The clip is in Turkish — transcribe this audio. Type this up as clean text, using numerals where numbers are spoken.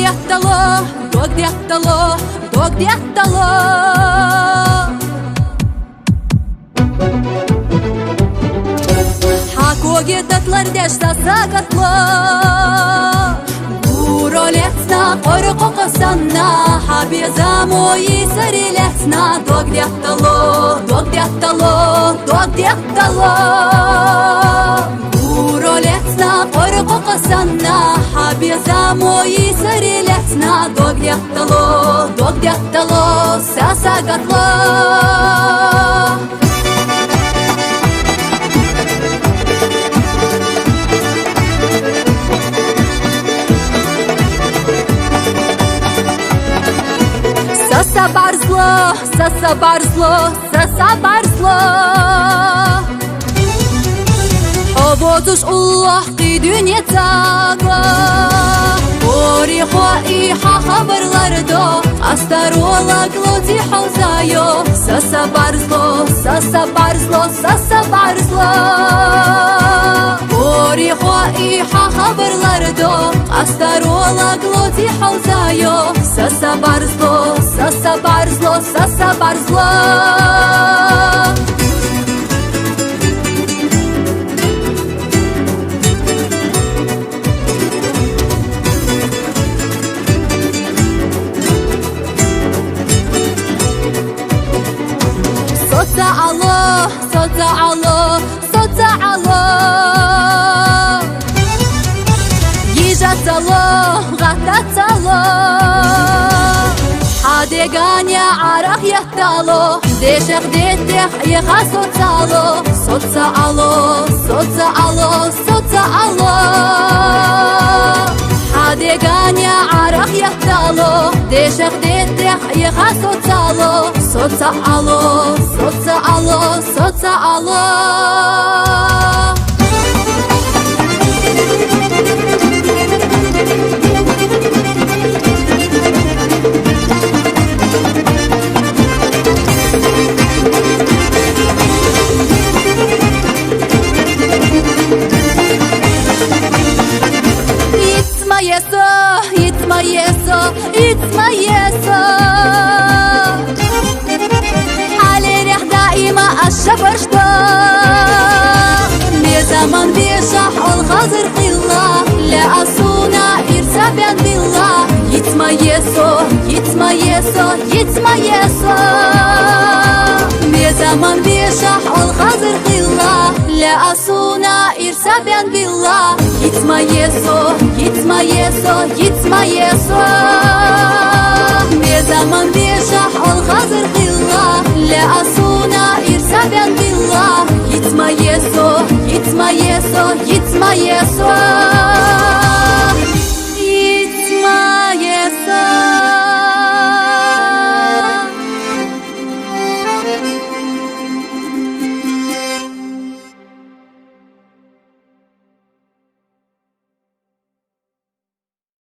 дяхтало, дог дяхтало, дог дяхтало. Hakkoge tatlar deshta sakatlo Guro lehsna qorqo qasanna Habiza moyi sari lehsna Dog dyahtalo, dog dyahtalo, dog dyahtalo Guro lehsna qorqo qasanna Habiza moyi sari lehsna Dog dyahtalo, sa sakatlo Sasa barzlo, sasa barzlo, sasa barzlo Hovotush Allah qi dünya taga Ori khaiha khabarlardo Astarolog loti hawzayo Sasa barzlo, sasa barzlo, sasa barzlo Ori khaiha khabarlardo Astarolog loti hawzayo Sasa barzlo, sasa barzlo, sasa barzlo Sota Allah, sota Allah, sota Allah Yijat Allah, ghatat Allah Hadeganya araq yahtalo Deshaq deteh yeha sota Allah Sota Allah, sota Allah, sota Allah Hadeganya araq yahtalo Deshaq deteh yeha sota Allah Sota Allah, sota Allah, sota Allah Yitma yeso, yitma yeso, yitma yeso Halereh daima aşşafar şto Ne zaman beşah ol hazır qillah La asuna irsaben billah Yitma yeso, yitma yeso, yitma yeso Ne zaman beşah ol hazır qillah La asuna irsaben billah Yitma yeso, yitma yeso, yitma yeso Ne zaman beşah ol hazır qillah La asuna irsaben billah Yitma yeso, yitma yeso, yitma yeso Yitma yeso